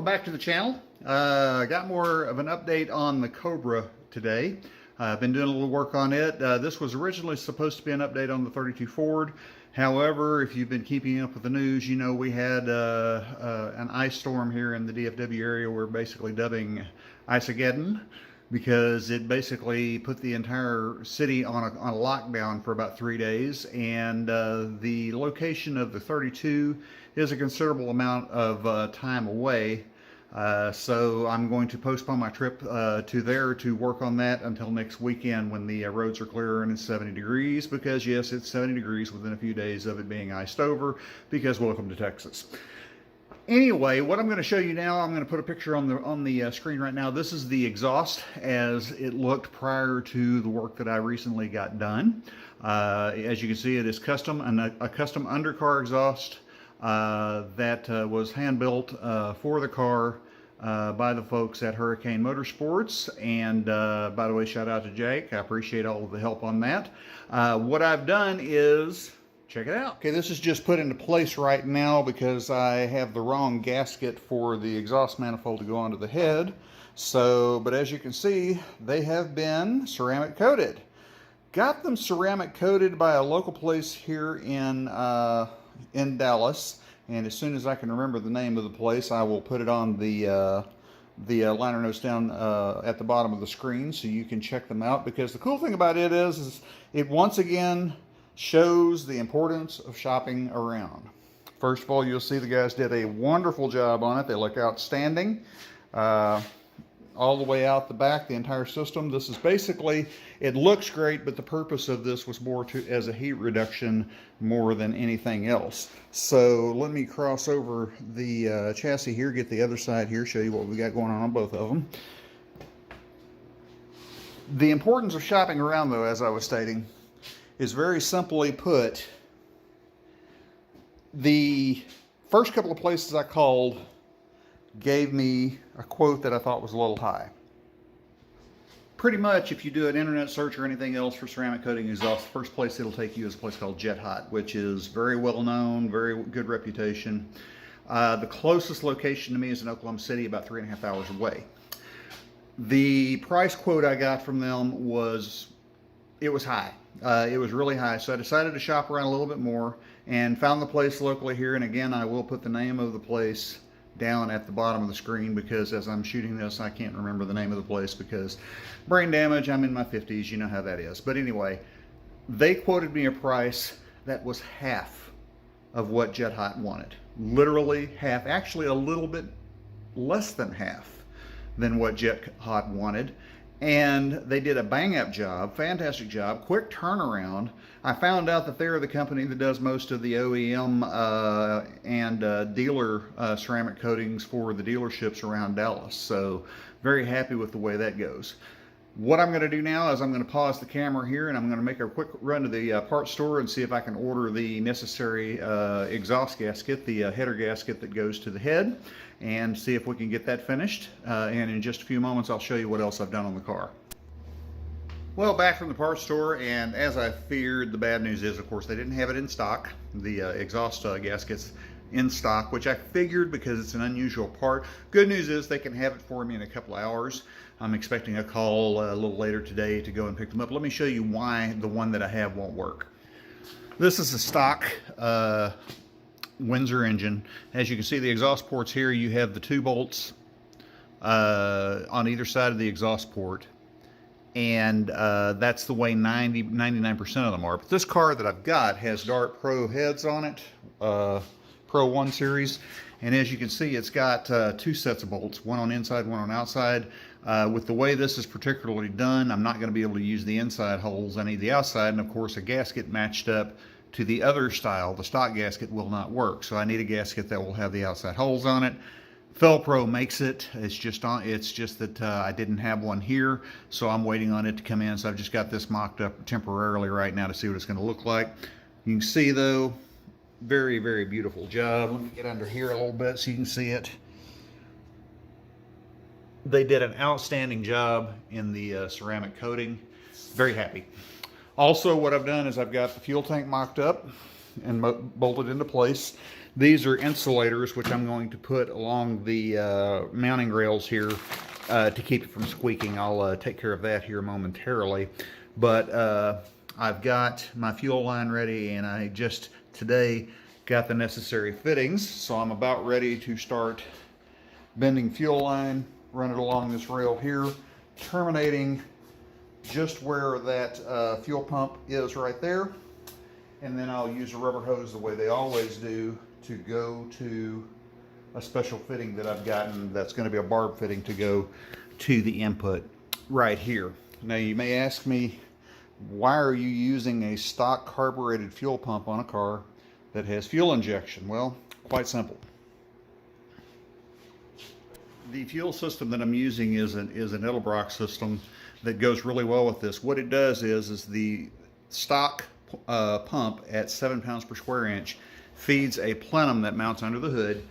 back to the channel. I got more of an update on the Cobra today. I've been doing a little work on it. This was originally supposed to be an update on the 32 Ford. However, if you've been keeping up with the news, you know we had an ice storm here in the DFW area we're basically dubbing Iceageddon, because it basically put the entire city on a lockdown for about 3 days, and the location of the 32 is a considerable amount of time away. So I'm going to postpone my trip to there to work on that until next weekend when the roads are clearer and it's 70 degrees, because yes, it's 70 degrees within a few days of it being iced over, because welcome to Texas. Anyway, what I'm going to show you now, I'm going to put a picture on the screen right now. This is the exhaust as it looked prior to the work that I recently got done. As you can see, it is custom, and a custom undercar exhaust that was hand built for the car by the folks at Hurricane Motorsports. And by the way, shout out to Jake. I appreciate all of the help on that. What I've done is, check it out. Okay, this is just put into place right now because I have the wrong gasket for the exhaust manifold to go onto the head. So, but as you can see, they have been ceramic coated. Got them ceramic coated by a local place here in Dallas. And as soon as I can remember the name of the place, I will put it on the liner notes down at the bottom of the screen so you can check them out. Because the cool thing about it is it once again shows the importance of shopping around. First of all, you'll see the guys did a wonderful job on it. They look outstanding. All the way out the back, the entire system. This is basically, it looks great, but the purpose of this was more as a heat reduction more than anything else. So let me cross over the chassis here, get the other side here, show you what we got going on both of them. The importance of shopping around, though, as I was stating, is very simply put. The first couple of places I called gave me a quote that I thought was a little high. Pretty much, if you do an internet search or anything else for ceramic coating exhaust, the first place it'll take you is a place called Jet Hot, which is very well known, very good reputation. The closest location to me is in Oklahoma City, about 3.5 hours away. The price quote I got from them was, it was high. It was really high, so I decided to shop around a little bit more and found the place locally here. And again, I will put the name of the place down at the bottom of the screen, because as I'm shooting this, I can't remember the name of the place because brain damage, I'm in my 50s, you know how that is. But anyway, they quoted me a price that was half of what Jet Hot wanted. Literally half, actually a little bit less than half than what Jet Hot wanted. And they did a bang-up job, fantastic job, quick turnaround. I found out that they're the company that does most of the OEM and dealer ceramic coatings for the dealerships around Dallas. So very happy with the way that goes. What I'm going to do now is I'm going to pause the camera here, and I'm going to make a quick run to the parts store and see if I can order the necessary exhaust gasket, the header gasket that goes to the head, and see if we can get that finished. And in just a few moments, I'll show you what else I've done on the car. Well, back from the parts store, and as I feared, the bad news is, of course, they didn't have it in stock, the exhaust gaskets in stock, which I figured because it's an unusual part. Good news is they can have it for me in a couple of hours. I'm expecting a call a little later today to go and pick them up. Let me show you why the one that I have won't work. This is a stock Windsor engine. As you can see, the exhaust ports here, you have the 2 bolts on either side of the exhaust port. And that's the way 99% of them are. But this car that I've got has Dart Pro heads on it, Pro 1 series. And as you can see, it's got 2 sets of bolts, one on inside, one on outside. With the way this is particularly done, I'm not going to be able to use the inside holes. I need the outside, and of course a gasket matched up to the other style, the stock gasket, will not work. So I need a gasket that will have the outside holes on it. Felpro makes it. It's just that I didn't have one here, so I'm waiting on it to come in. So I've just got this mocked up temporarily right now to see what it's going to look like. You can see, though, very, very beautiful job. Let me get under here a little bit so you can see it. They did an outstanding job in the ceramic coating. Very happy. Also, what I've done is I've got the fuel tank mocked up. and bolted into place. These are insulators, which I'm going to put along the mounting rails here to keep it from squeaking. I'll take care of that here momentarily. But I've got my fuel line ready, and I just today got the necessary fittings, so I'm about ready to start bending fuel line, run it along this rail here, terminating just where that fuel pump is right there. And then I'll use a rubber hose the way they always do to go to a special fitting that I've gotten that's going to be a barb fitting to go to the input right here. Now you may ask me, why are you using a stock carbureted fuel pump on a car that has fuel injection? Well, quite simple. The fuel system that I'm using is an Edelbrock system that goes really well with this. What it does is the stock pump at 7 pounds per square inch feeds a plenum that mounts under the hood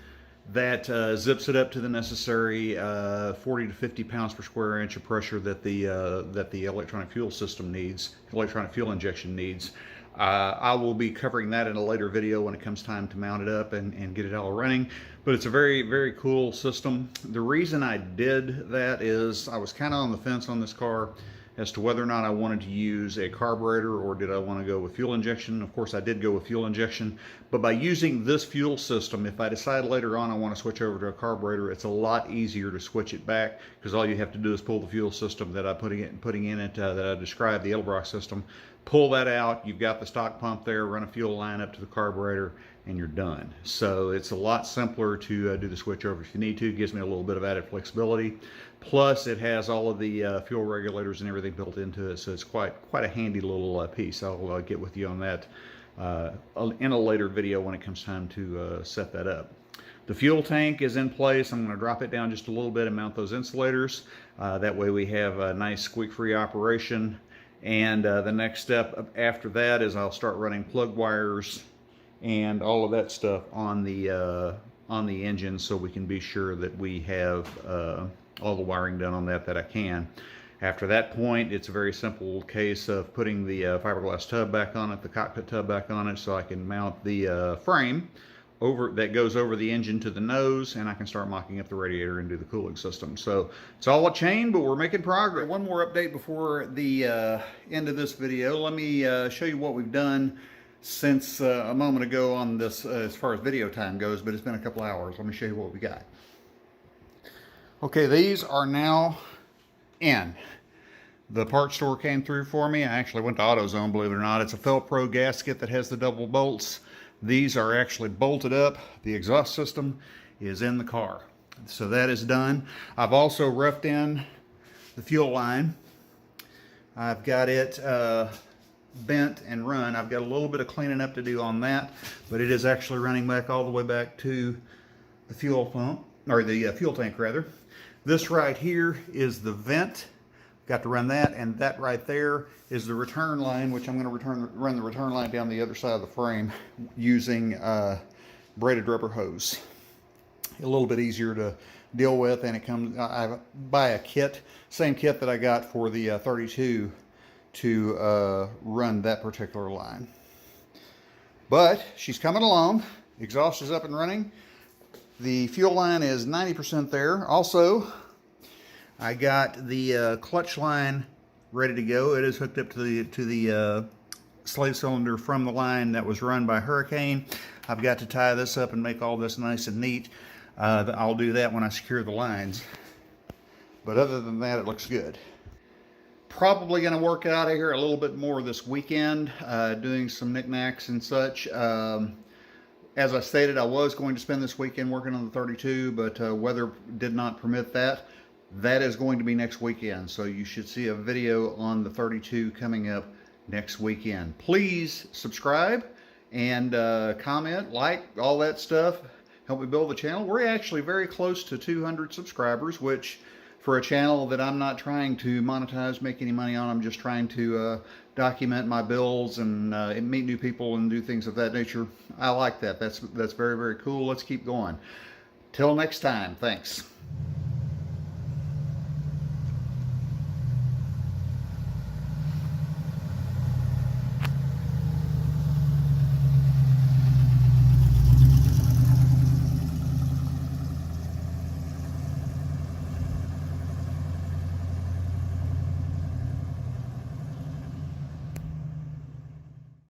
that zips it up to the necessary 40 to 50 pounds per square inch of pressure that the electronic fuel system needs, electronic fuel injection needs. I will be covering that in a later video when it comes time to mount it up and get it all running. But it's a very, very cool system. The reason I did that is I was kind of on the fence on this car as to whether or not I wanted to use a carburetor or did I want to go with fuel injection. Of course, I did go with fuel injection, but by using this fuel system, if I decide later on I want to switch over to a carburetor, it's a lot easier to switch it back, because all you have to do is pull the fuel system that I'm putting in it that I described, the Edelbrock system, pull that out, you've got the stock pump there, run a fuel line up to the carburetor, and you're done. So it's a lot simpler to do the switch over if you need to. It gives me a little bit of added flexibility. Plus, it has all of the fuel regulators and everything built into it, so it's quite a handy little piece. I'll get with you on that in a later video when it comes time to set that up. The fuel tank is in place. I'm going to drop it down just a little bit and mount those insulators. That way we have a nice squeak-free operation. And the next step after that is I'll start running plug wires and all of that stuff on the engine, so we can be sure that we have all the wiring done on that I can. After that point, it's a very simple case of putting the fiberglass tub back on it, the cockpit tub back on it, so I can mount the frame over that goes over the engine to the nose, and I can start mocking up the radiator and do the cooling system. So it's all a chain, but we're making progress. One more update before the end of this video. Let me show you what we've done since a moment ago on this as far as video time goes, but it's been a couple hours. Let me show you what we got. Okay, these are now in. The parts store came through for me. I actually went to AutoZone, believe it or not. It's a Felpro gasket that has the double bolts. These are actually bolted up. The exhaust system is in the car. So that is done. I've also roughed in the fuel line. I've got it bent and run. I've got a little bit of cleaning up to do on that, but it is actually running back all the way back to the fuel pump, or the fuel tank rather. This right here is the vent. Got to run that, and that right there is the return line, which I'm going to run the return line down the other side of the frame using braided rubber hose. A little bit easier to deal with, and it comes. I buy a kit, same kit that I got for the 32 to run that particular line. But she's coming along. Exhaust is up and running. The fuel line is 90% there. Also, I got the clutch line ready to go. It is hooked up to the slave cylinder from the line that was run by Hurricane. I've got to tie this up and make all this nice and neat. I'll do that when I secure the lines. But other than that, it looks good. Probably going to work out of here a little bit more this weekend, doing some knickknacks and such. As I stated, I was going to spend this weekend working on the 32, but weather did not permit that. That is going to be next weekend, so you should see a video on the 32 coming up next weekend. Please subscribe and comment, like, all that stuff. Help me build the channel. We're actually very close to 200 subscribers, which for a channel that I'm not trying to monetize, make any money on, I'm just trying to document my builds and meet new people and do things of that nature. I like that. That's very, very cool. Let's keep going. Till next time, thanks.